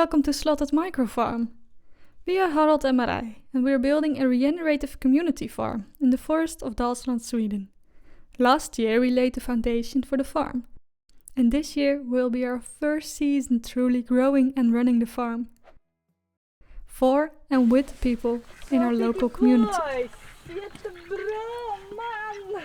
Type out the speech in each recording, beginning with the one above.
welcome to Slottet Microfarm. We are Harald and Marij, and we are building a regenerative community farm in the forest of Dalsland, Sweden. Last year we laid the foundation for the farm, and this year will be our first season truly growing and running the farm. For and with people in our local community. Jättebra, man!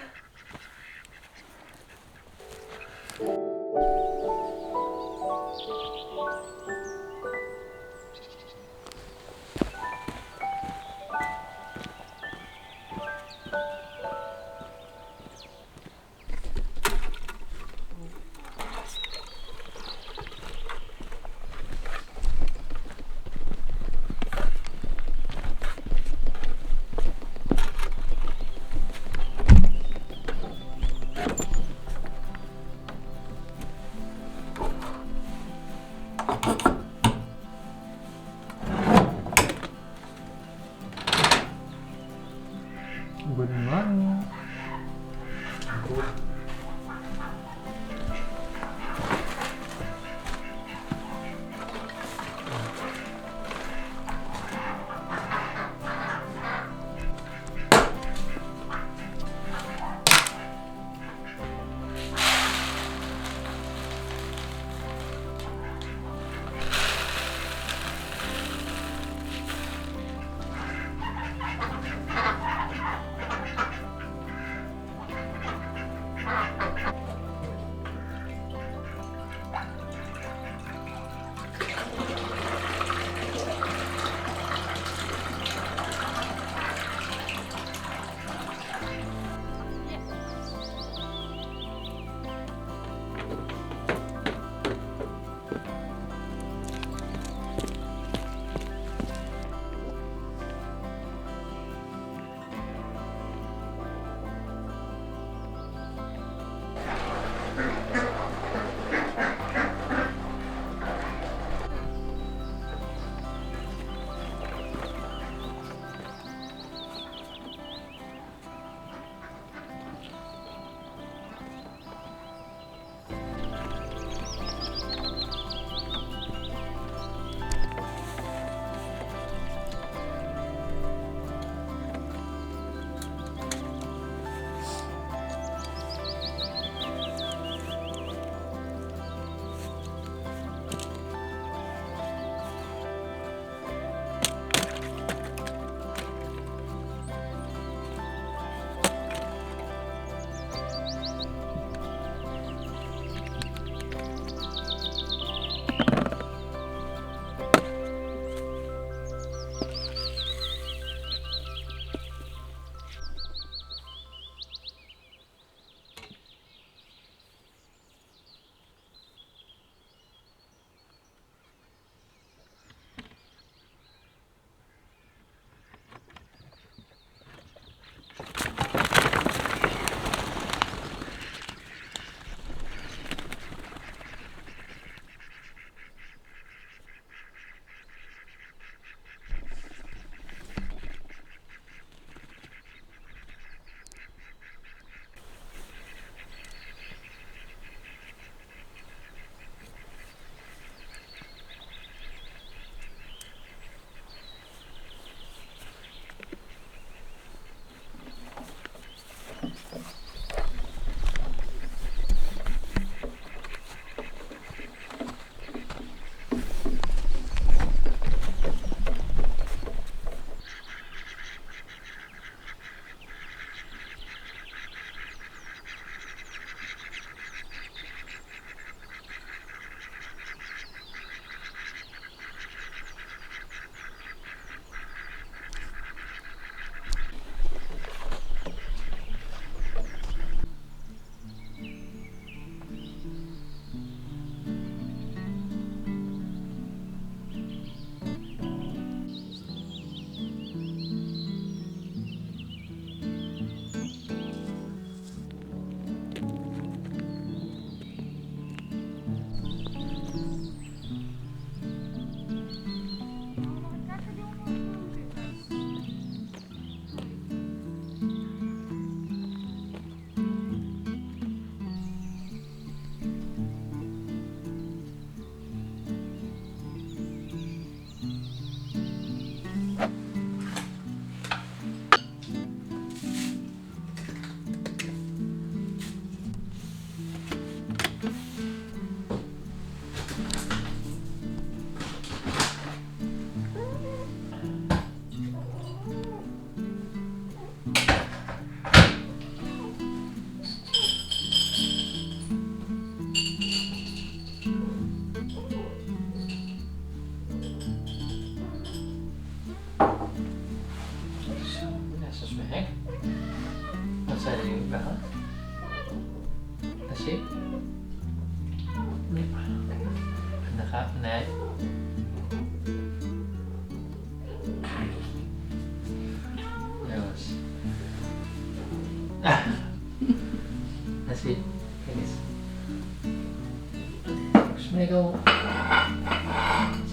chemical.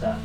So.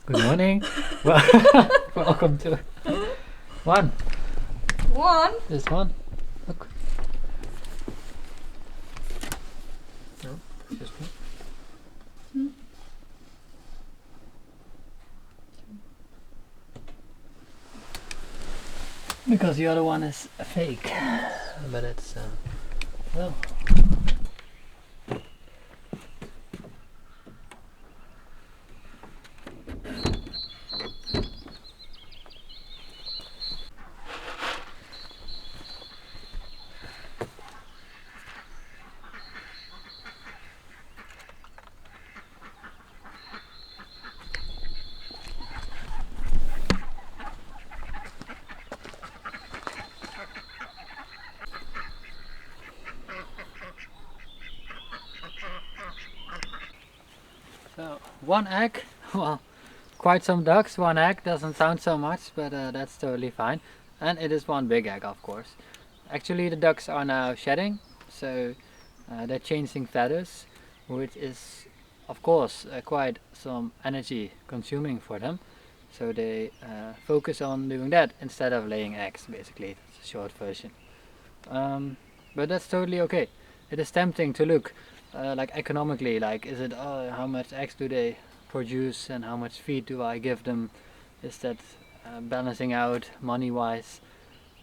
Good morning. Welcome to one. One. This one. Look. No, just one. Because the other one is a fake, but it's well. So one egg, well, quite some ducks. One egg doesn't sound so much, but that's totally fine. And it is one big egg, of course. Actually, the ducks are now shedding, so they're changing feathers, which is, of course, quite some energy consuming for them. So they focus on doing that instead of laying eggs, basically. That's a short version. But that's totally okay. It is tempting to look like economically, like is it how much eggs do they produce and how much feed do I give them? Is that balancing out money wise?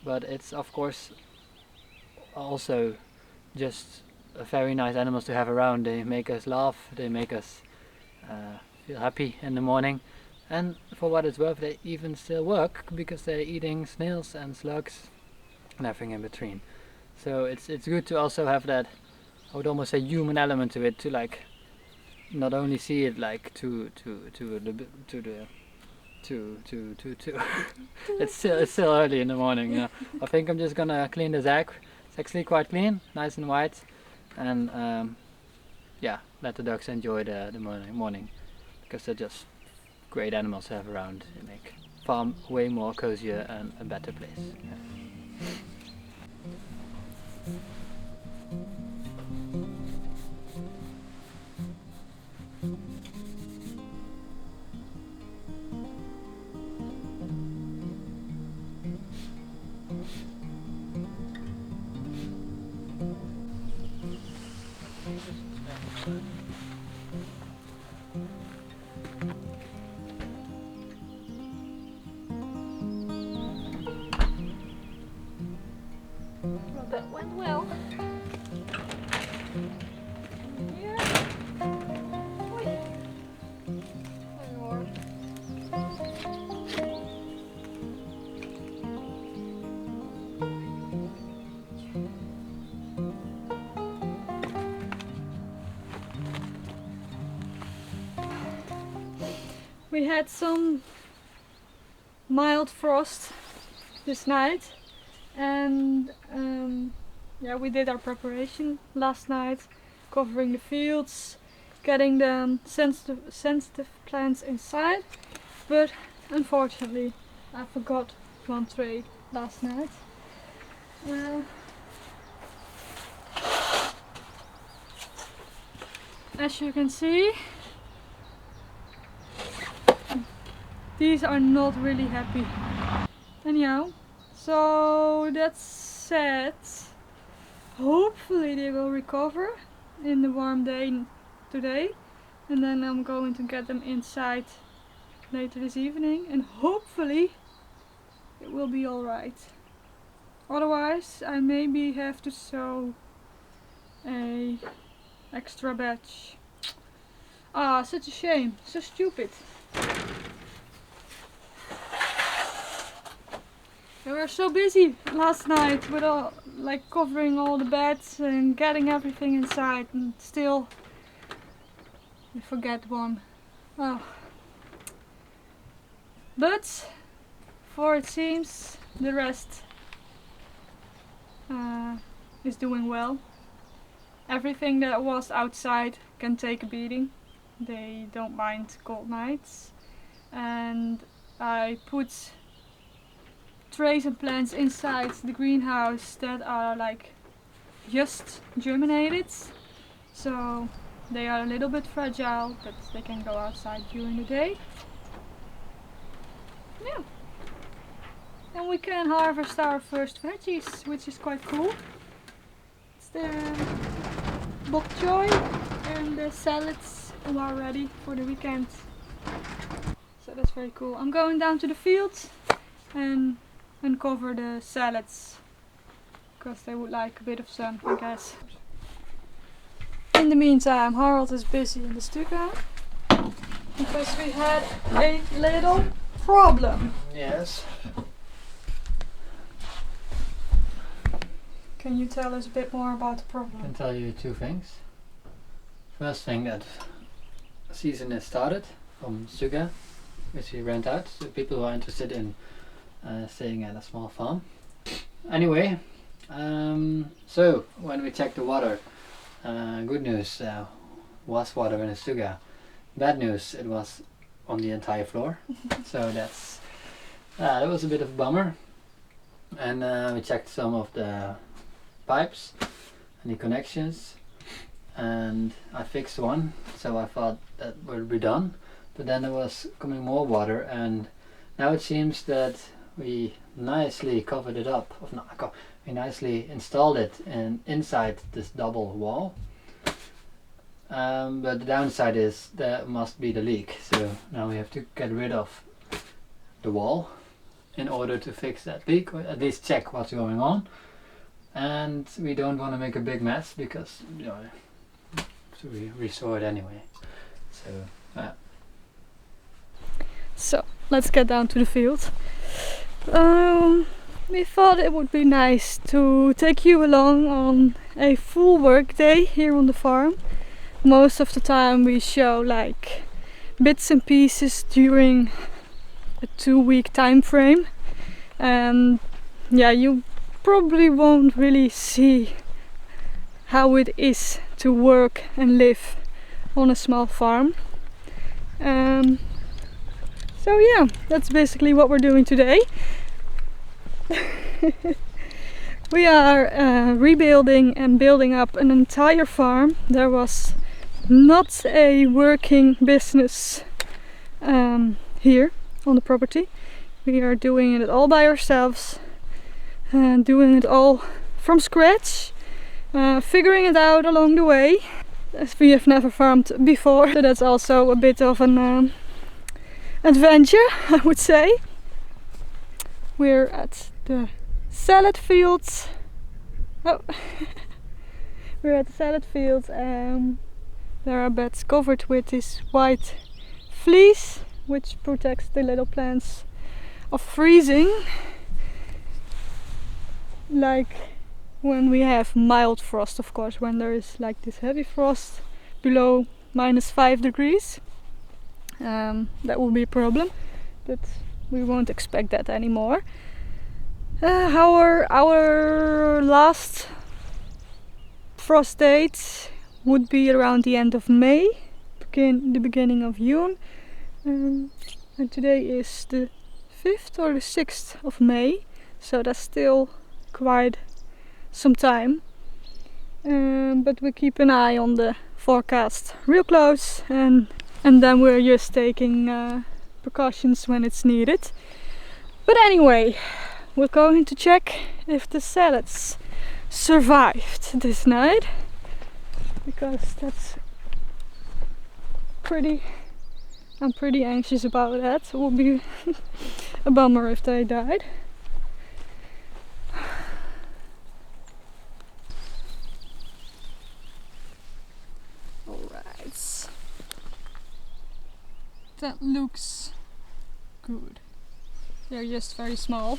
But it's of course also just very nice animals to have around. They make us laugh, they make us feel happy in the morning, and for what it's worth they even still work because they're eating snails and slugs and everything in between. So it's good to also have that, I would almost say, human element to it, to like not only see it like it's still early in the morning. Yeah. I think I'm just gonna clean this egg. It's actually quite clean, nice and white, and yeah, let the ducks enjoy the morning because they're just great animals to have around. They make farm way more cozier and a better place. Yeah. Well, that went well. Yeah. Oi. One more. We had some mild frost this night, and yeah, we did our preparation last night, covering the fields, getting the sensitive plants inside, but unfortunately I forgot one tray last night. As you can see, these are not really happy. Anyhow, so that's sad. Hopefully they will recover in the warm day today, and then I'm going to get them inside later this evening, and hopefully it will be alright. Otherwise I maybe have to sow a extra batch. Ah, such a shame, so stupid. We were so busy last night with all, like covering all the beds and getting everything inside, and still we forget one. Oh. But for it seems the rest is doing well. Everything that was outside can take a beating. They don't mind cold nights, and I put trays and plants inside the greenhouse that are like just germinated, so they are a little bit fragile, but they can go outside during the day. Yeah, and we can harvest our first veggies, which is quite cool. It's the bok choy and the salads who are ready for the weekend, so that's very cool. I'm going down to the field and uncover the salads because they would like a bit of sun, I guess. In the meantime, Harold is busy in the stuga because we had a little problem. Yes. Can you tell us a bit more about the I can problem? tell you two things. First thing, that season is started from Suga, which we rent out to people who are interested in staying at a small farm. Anyway, so when we checked the water, good news, was water in the Suga. Bad news, it was on the entire floor. So that was a bit of a bummer. And we checked some of the pipes and the connections, and I fixed one, so I thought that would be done, but then there was coming more water, and now it seems that we nicely covered it up, we nicely installed it inside this double wall, but the downside is there must be the leak, so now we have to get rid of the wall in order to fix that leak, or at least check what's going on. And we don't want to make a big mess because, you know, so we restore it anyway. So let's get down to the field. We thought it would be nice to take you along on a full work day here on the farm. Most of the time we show like bits and pieces during a 2-week time frame, and yeah, you probably won't really see how it is to work and live on a small farm. So yeah, that's basically what we're doing today. We are rebuilding and building up an entire farm. There was not a working business here on the property. We are doing it all by ourselves and doing it all from scratch, figuring it out along the way, as we have never farmed before. So that's also a bit of an adventure, I would say. We're at the salad fields. Oh, we're at the salad fields, and there are beds covered with this white fleece, which protects the little plants of freezing. Like when we have mild frost, of course, when there is like this heavy frost below -5 degrees. that will be a problem, but we won't expect that anymore. Our last frost date would be around the end of May, the beginning of June, and today is the 5th or the 6th of May, so that's still quite some time. But we keep an eye on the forecast real close, and then we're just taking precautions when it's needed. But anyway, we're going to check if the salads survived this night, because that's I'm pretty anxious about that. It would be a bummer if they died. Alright. That looks good. They're just very small.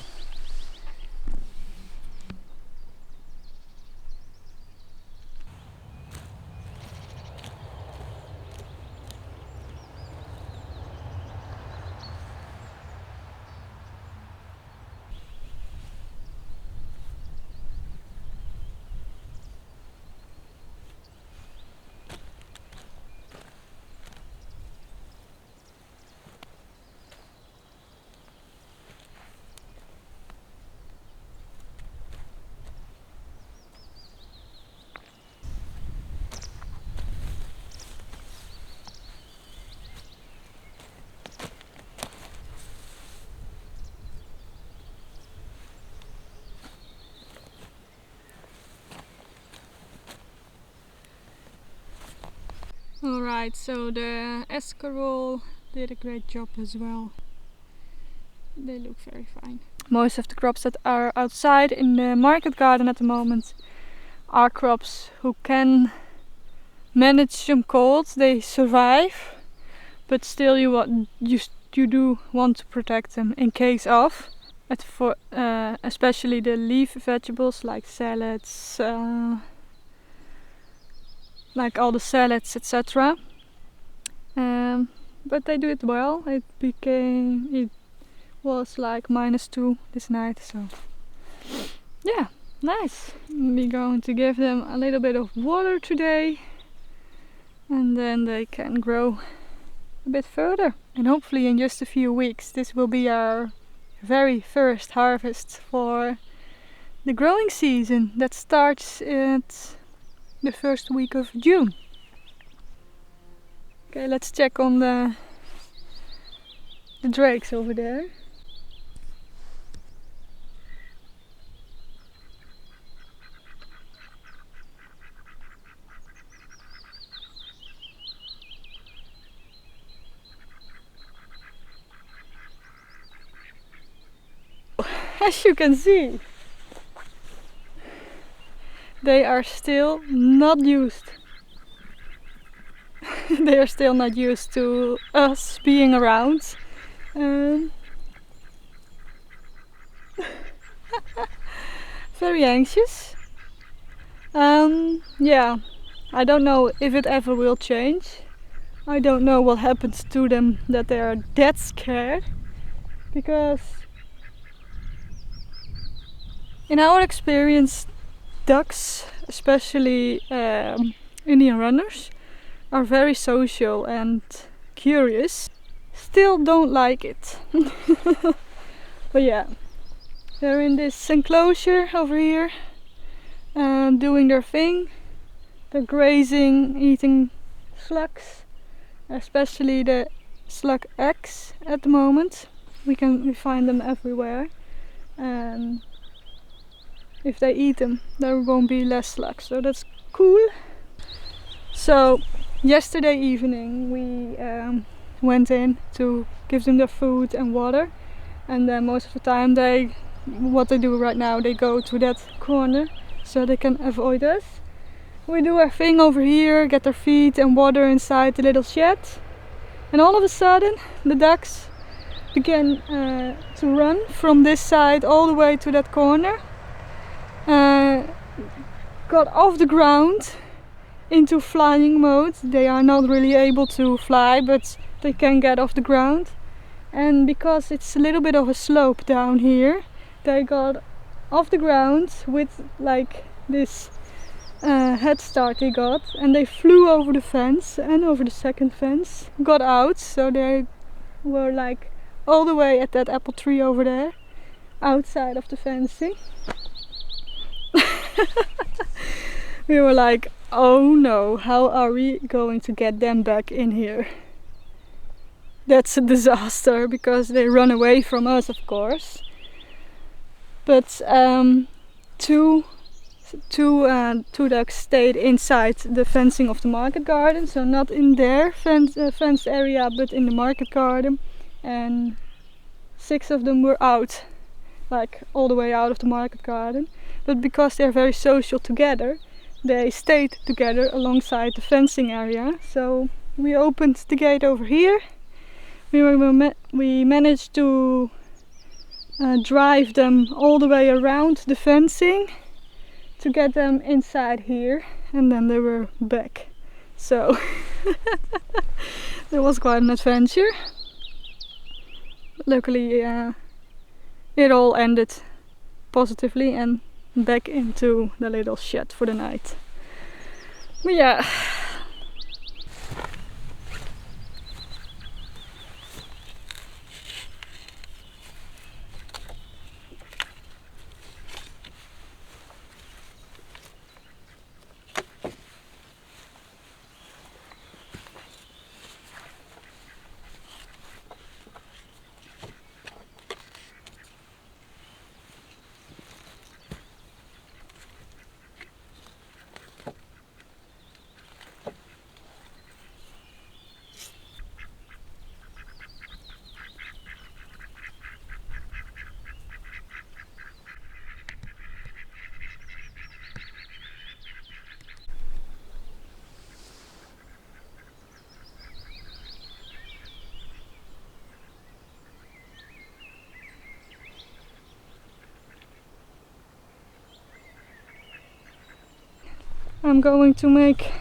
Alright, so the escarole did a great job as well. They look very fine. Most of the crops that are outside in the market garden at the moment are crops who can manage some cold. They survive, but still you do want to protect them in case of. Especially the leaf vegetables like salads, like all the salads, etc. But they do it well. It was like -2 this night, so yeah, nice. We're going to give them a little bit of water today, and then they can grow a bit further. And hopefully in just a few weeks this will be our very first harvest for the growing season that starts at the first week of June. Okay, let's check on the drakes over there. As you can see, they are still not used. They are still not used to us being around. Very anxious. Yeah, I don't know if it ever will change. I don't know what happens to them that they are that scared, because in our experience, ducks, especially Indian runners, are very social and curious. Still don't like it. But yeah, they're in this enclosure over here, doing their thing. They're grazing, eating slugs, especially the slug eggs at the moment. We find them everywhere, and if they eat them, there won't be less slugs, so that's cool. So yesterday evening we went in to give them their food and water, and then most of the time what they do right now, they go to that corner so they can avoid us. We do our thing over here, get their feed and water inside the little shed, and all of a sudden the ducks began to run from this side all the way to that corner. Got off the ground into flying mode. They are not really able to fly, but they can get off the ground. And because it's a little bit of a slope down here, they got off the ground with like this head start they got, and they flew over the fence and over the second fence, got out, so they were like all the way at that apple tree over there, outside of the fencing. We were like, oh no, how are we going to get them back in here? That's a disaster, because they run away from us, of course. But two ducks stayed inside the fencing of the market garden, so not in their fenced area, but in the market garden. And 6 of them were out, like all the way out of the market garden. But because they're very social together, they stayed together alongside the fencing area. So we opened the gate over here. We managed to drive them all the way around the fencing to get them inside here, and then they were back. So it was quite an adventure. Luckily it all ended positively and back into the little shed for the night. But yeah, I'm going to make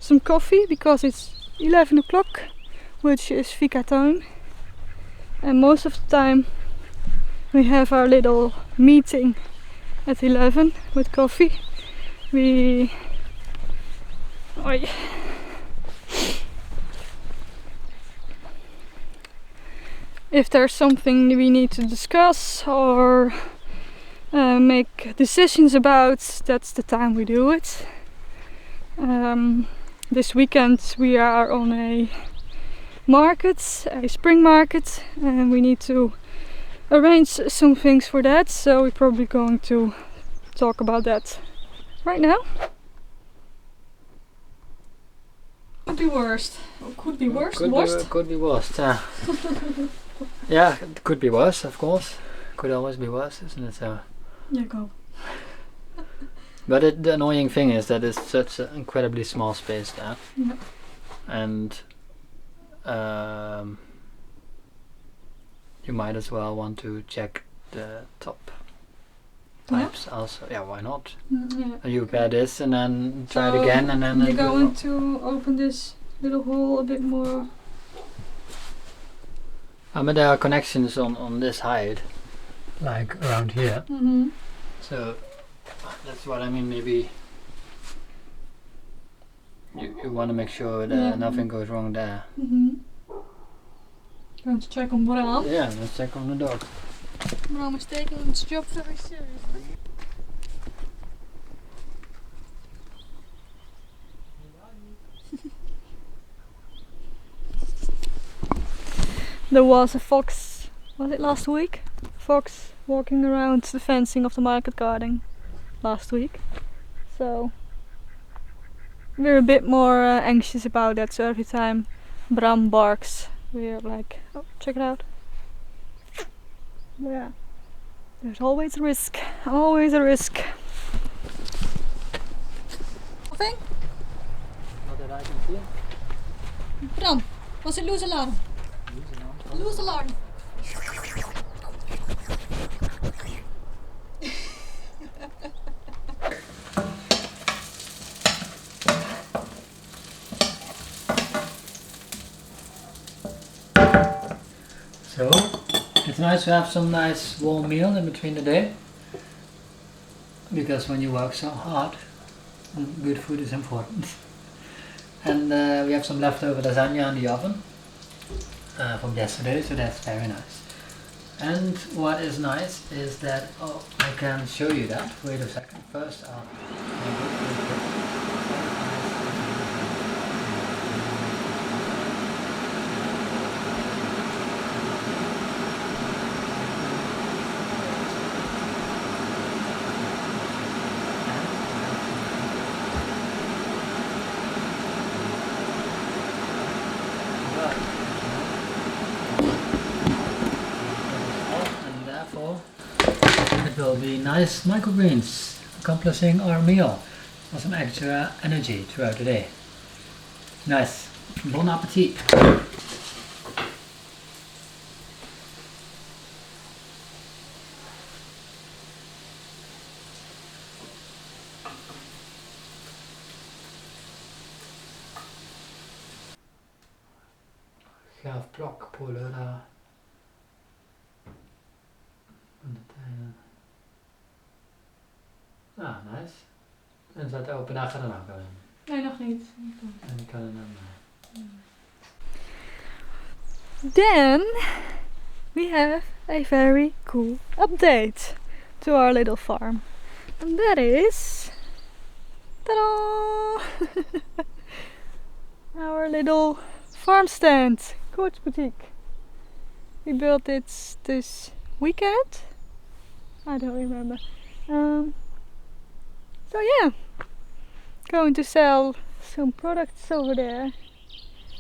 some coffee because it's 11 o'clock, which is Fika time. And most of the time we have our little meeting at 11 with coffee. If there's something we need to discuss or make decisions about, that's the time we do it. This weekend we are on a market, a spring market, and we need to arrange some things for that, so we're probably going to talk about that right now. Could be worse. Or could be worse. Could be worse. Yeah, it could be worse, of course. Could always be worse, isn't it? So. Yeah, go. But the annoying thing is that it's such an incredibly small space there. Yeah. And you might as well want to check the top types also. Yeah, why not? Yeah. You repair this and then try it again, and then you're going to open this little hole a bit more. But there are connections on this height, like around here. Mm-hmm. So that's what I mean. Maybe you want to make sure that nothing goes wrong there. Mm-hmm. Going to check on Bram. Yeah, let's check on the dog. Bram is taking his job very seriously. There was a fox, was it last week? Fox walking around the fencing of the market garden last week. So we're a bit more anxious about that, so every time Bram barks we're like, oh, check it out. Yeah, there's always a risk, always a risk. Nothing? Not that I can see. Bram, was it loose alarm? Loose alarm. So it's nice to have some nice warm meal in between the day, because when you work so hard, good food is important. And we have some leftover lasagna in the oven from yesterday, so that's very nice. And what is nice is that, oh, I can show you that. Wait a second. First it will be nice microgreens accomplishing our meal for some extra energy throughout the day. Nice. Bon appetit. Gaaf plakpolen daar. Ah, nice. En zat open dagen dan ook al in? Nee, nog niet. En ik kan er dan Then we have a very cool update to our little farm. And that is... Ta-da! Our little farm stand. Coach Boutique. We built it this weekend. I don't remember. So yeah, going to sell some products over there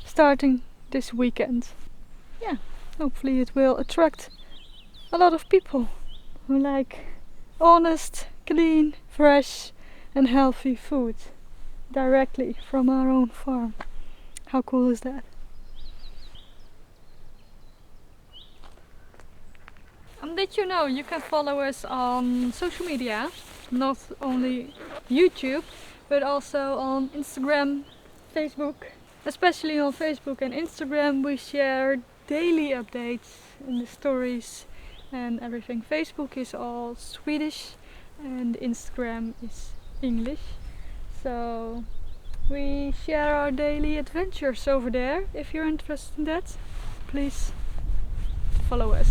starting this weekend. Yeah, hopefully it will attract a lot of people who like honest, clean, fresh and healthy food directly from our own farm. How cool is that? Did you know you can follow us on social media? Not only YouTube, but also on Instagram, Facebook. Especially on Facebook and Instagram we share daily updates in the stories and everything. Facebook is all Swedish and Instagram is English. So we share our daily adventures over there. If you're interested in that, please follow us.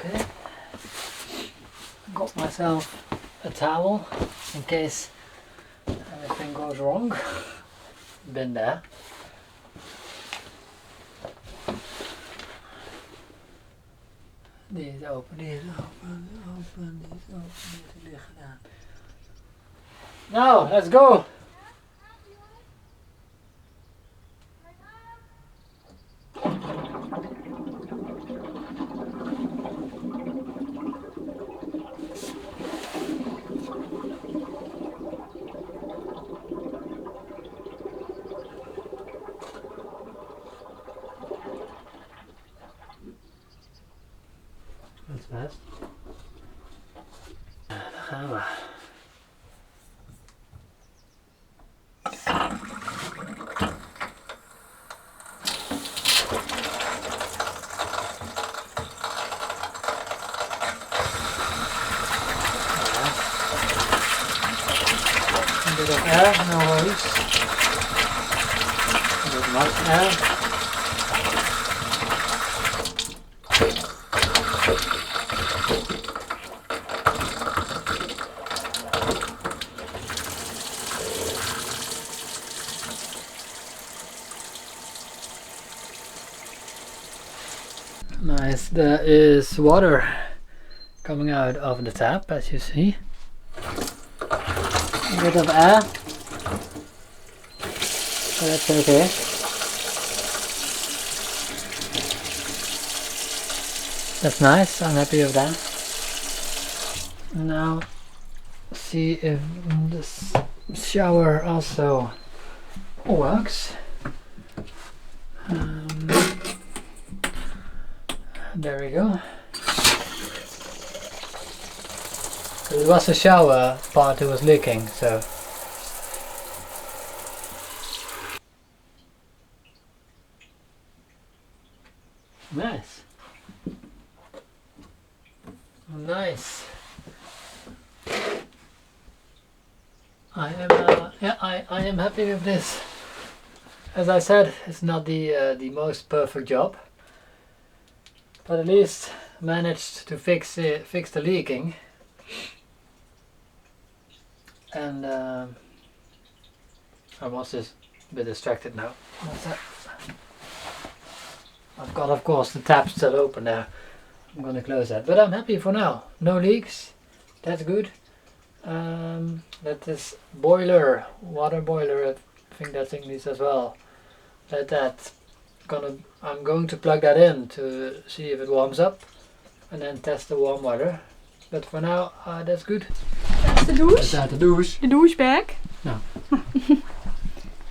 Okay, got myself a towel in case anything goes wrong. Been there. Die is open, die is open, open, die is open, die is liggen aan. Now, let's go! Dat is best. Daar gaan we. A bit of air, no worries. A bit much air. Nice, there is water coming out of the tap, as you see. A bit of air, so that's okay. That's nice, I'm happy with that. Now, see if this shower also works. There we go. It was the shower part that was leaking, so. Nice. Nice. I am happy with this. As I said, it's not the most perfect job, but at least managed to fix the leaking. And I was just a bit distracted now. What's that? I've got, of course, the tap still open there. I'm gonna close that, but I'm happy for now. No leaks. That's good. That is boiler, water boiler. I think that's English as well. I'm going to plug that in to see if it warms up, and then test the warm water. But for now, that's good. That's the douche. Is that the douche? The douche bag. No. You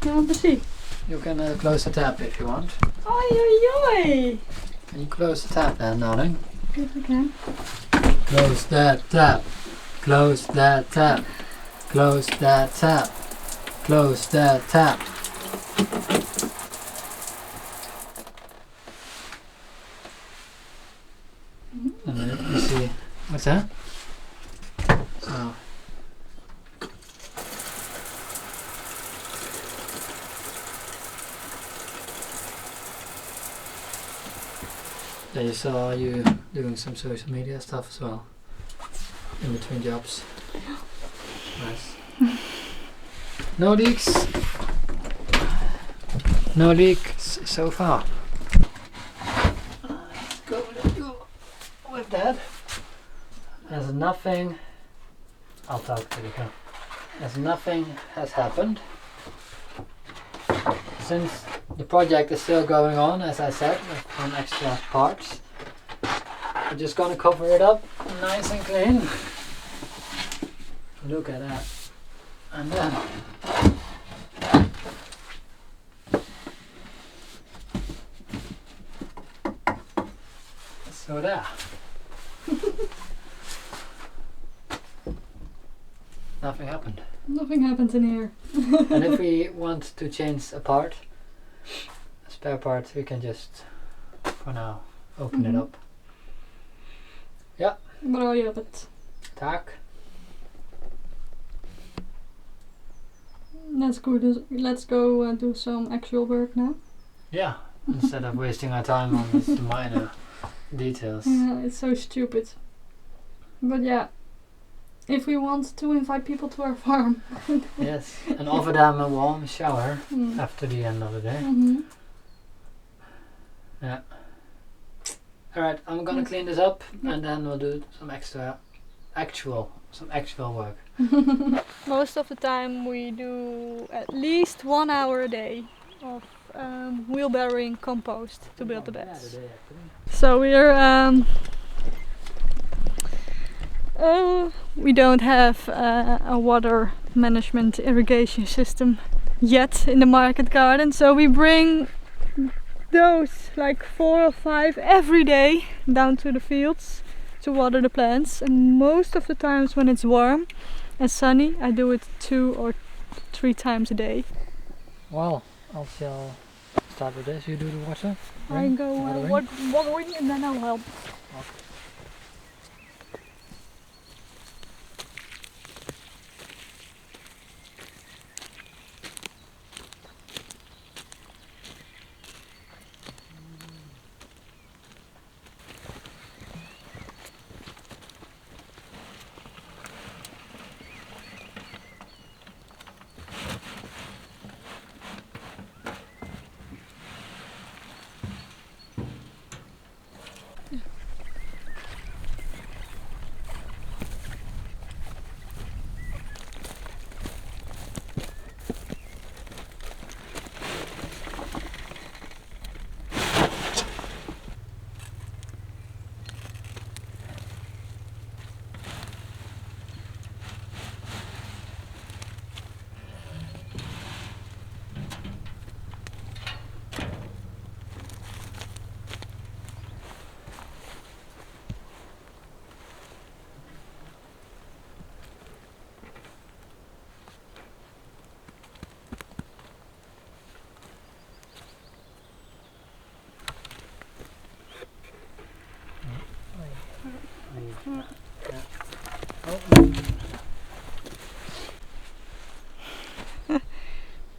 want to see? You can close the tap if you want. Oi, oi, oi. Can you close the tap then, darling? Yes, I can. Close that tap. Close that tap. Close that tap. Close that tap. And then let me see. What's that? So. I saw you doing some social media stuff as well in between jobs. Nice. No leaks. No leaks so far. Let's go with that. As nothing. I'll talk to the camera. As nothing has happened since the project is still going on, as I said, with some extra parts. I'm just gonna cover it up nice and clean. Look at that. And then so there. Nothing happened. Nothing happens in here. And if we want to change a part, a spare part, we can just, for now, open it up. Ja. Bra jobbat. Tack. That's good. Let's go do some actual work now. Yeah, instead of wasting our time on these minor details. Yeah, it's so stupid. But yeah, if we want to invite people to our farm. Yes, and offer them a warm shower after the end of the day. Yeah. Alright, I'm gonna clean this up and then we'll do some actual work. Most of the time we do at least 1 hour a day of wheelbarrowing compost to build the beds. So we don't have a water management irrigation system yet in the market garden, so we bring those like 4 or 5 every day down to the fields to water the plants, and most of the times when it's warm and sunny I do it 2 or 3 times a day. Well, I'll start with this. You do the water? I go watering and then I'll help. Okay.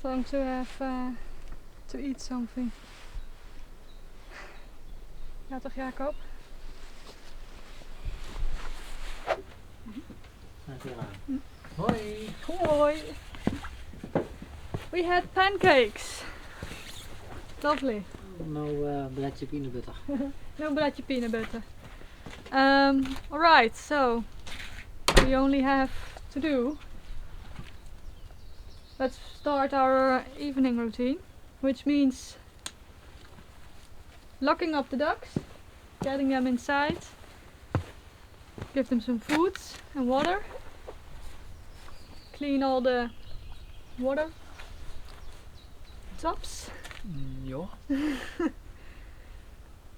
long to have to eat something. Ja toch, Jacob? Hoi! Hoi! We had pancakes. Lovely. No bladje peanut butter. No bladje peanut butter. Alright, so we only have to do. Let's start our evening routine, which means locking up the ducks, getting them inside, give them some food and water, clean all the water tubs. Ja.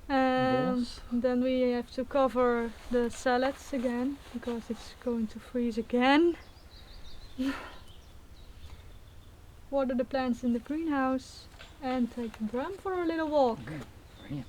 And then we have to cover the salads again because it's going to freeze again. Water the plants in the greenhouse and take the drum for a little walk. Okay, brilliant.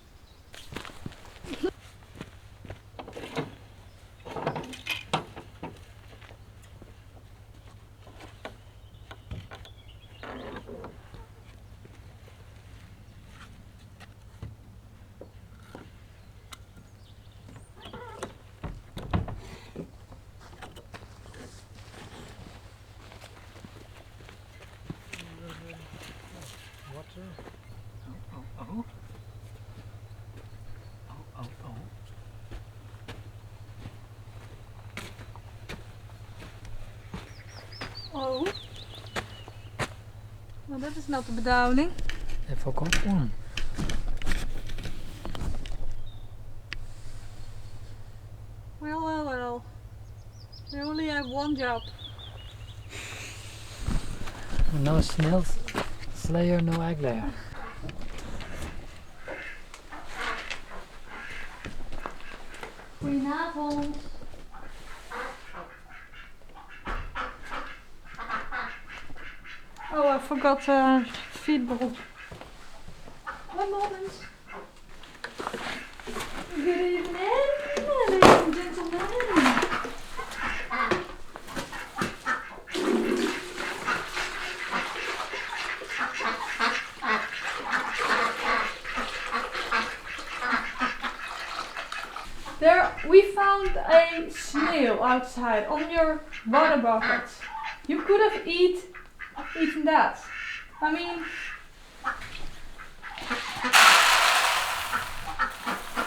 Water. Oh, oh, oh. Oh, oh, oh. Oh. Nou, dat is not de bedoeling. Even kort. Well, well, well. We only have one job. No snail slayer, no egg layer. Goedenavond. Oh, I forgot feed bowl. One moment. Good evening, ladies and gentlemen. There, we found a snail outside on your water bucket. You could have eaten that. I mean,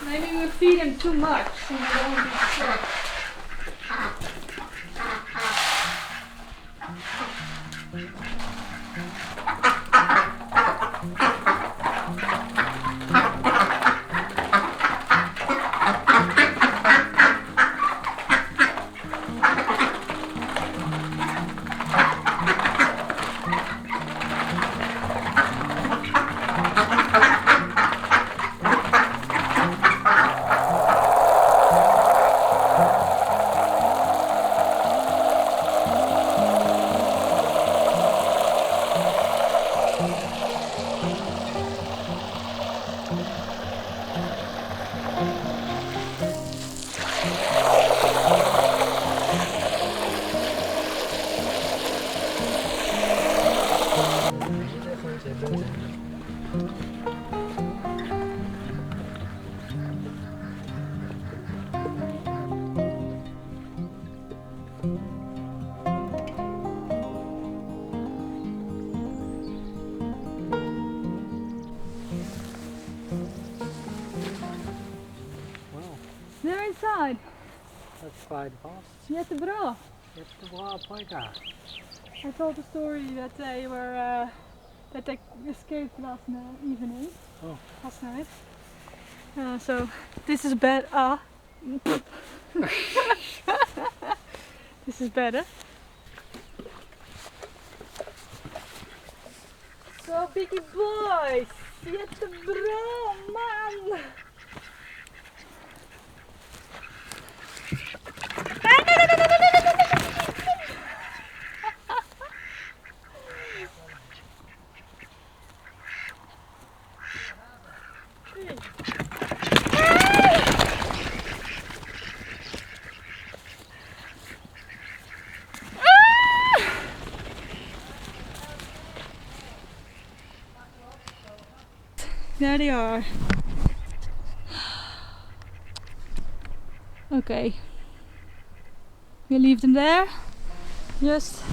maybe we feed him too much and he won't be sick. They're inside. That's quite fast. Jättebra. Jättebra pojkar. I told the story that they were that they escaped last evening. Oh. Last night. So this is bad. This is better. So Picky boys, jättebra man. There they are. Okay. We leave them there. Just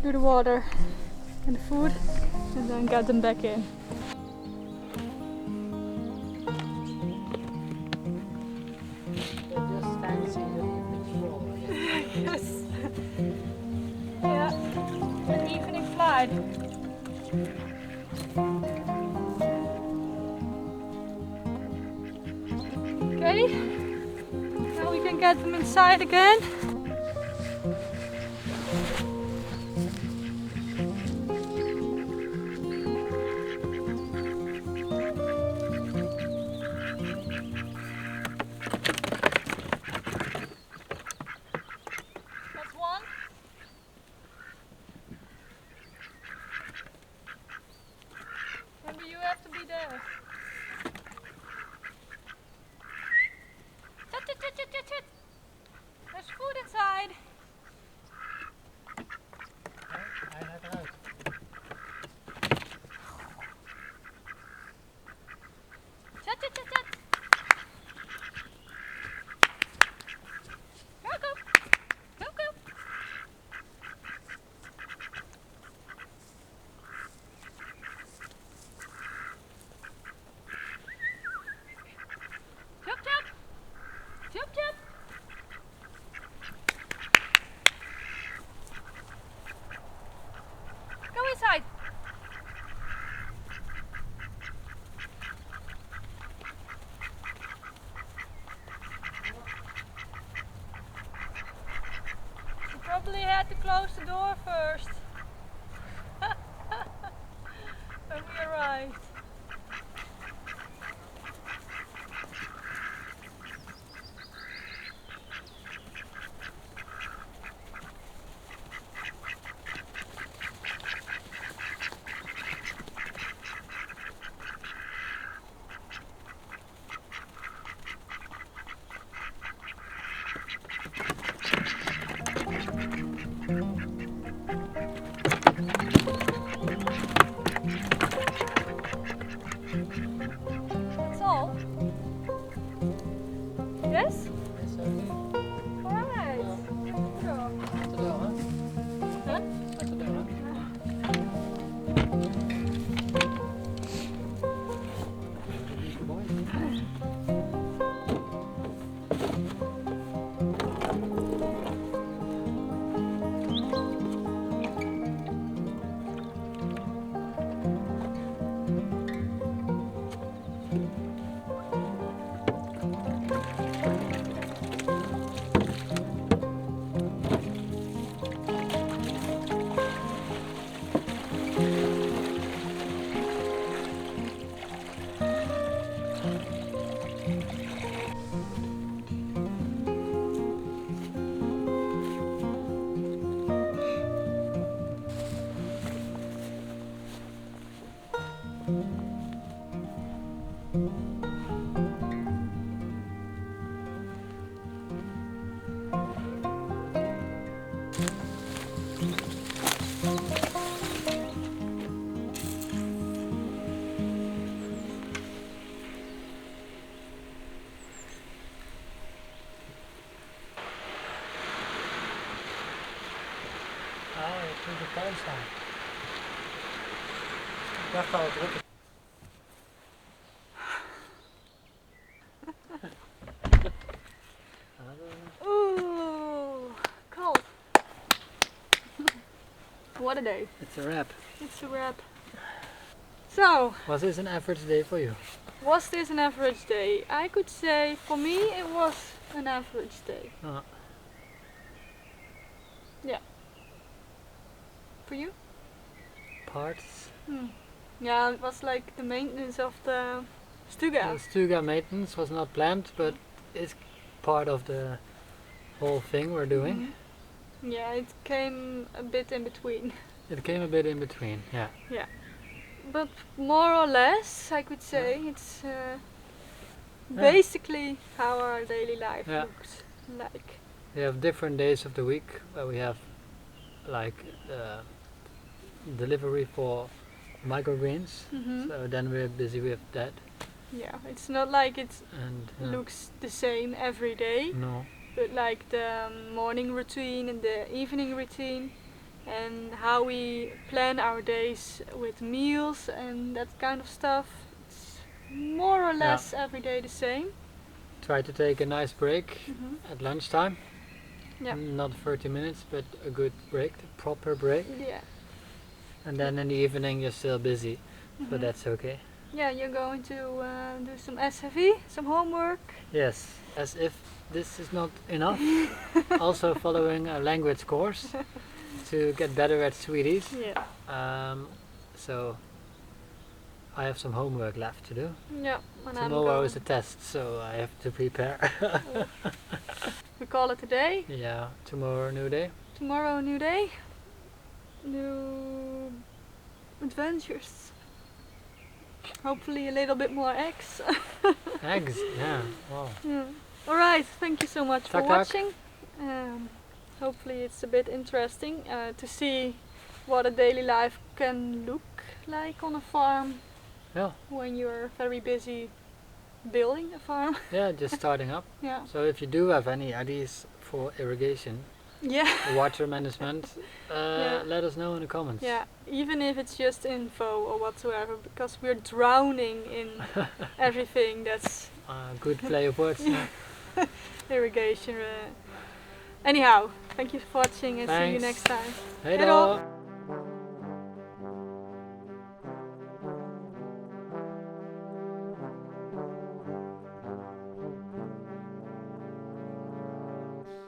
do the water and the food and then get them back in. They're just fancy the stroll. Yes. Yeah. An evening flight. Okay. Now we can get them inside again. That's one. Remember, you have to be there. Chit. There's food inside. Hij gaat eruit. Chit. Go. Jump. Go inside. You probably had to close the door first. When we arrived. That's all? Yes? Is okay. Alright. Go. Tot de deur, hè? Huh? Tot de deur, hè? In de tuin staan. Ik dacht al druk. Ooh, cold. What a day. It's a wrap. It's a wrap. So, Was this an average day for you? was this an average day? I could say for me it was an average day. Yeah. For you? Parts. Yeah, it was like the maintenance of the stuga. The Stuga maintenance was not planned, but it's part of the whole thing we're doing. Yeah, it came a bit in between. It came a bit in between, yeah. But more or less, I could say it's basically how our daily life looks like. We have different days of the week where we have like delivery for microgreens. Mhm. So then we're busy with that. Yeah, it's not like it And looks the same every day, no, but like the morning routine and the evening routine, and how we plan our days with meals and that kind of stuff. It's more or less every day the same. try to take a nice break Mhm. at lunchtime. Yeah. Not 30 minutes, but a good break, a proper break. Yeah. And then in the evening you're still busy, but Mhm. that's okay. Yeah, you're going to do some SFE, some homework. Yes, as if this is not enough. Also following a language course to get better at Swedish. Yeah. So I have some homework left to do. Yeah. And I'm Tomorrow going. is a test, so I have to prepare. We call it a day. Yeah, tomorrow new day. Tomorrow, a new day. New adventures. Hopefully a little bit more eggs. Eggs, yeah, wow. Yeah. Alright, thank you so much for Tak, tak. watching. Hopefully it's a bit interesting to see what a daily life can look like on a farm Yeah, when you're very busy building a farm. yeah, just starting up. Yeah. So if you do have any ideas for irrigation, Yeah. water management, Yeah. let us know in the comments. Yeah, even if it's just info or whatsoever, because we're drowning in everything that's Good play of words. irrigation. Anyhow, thank you for watching and see you Thanks. next time. Hej Hej då! då!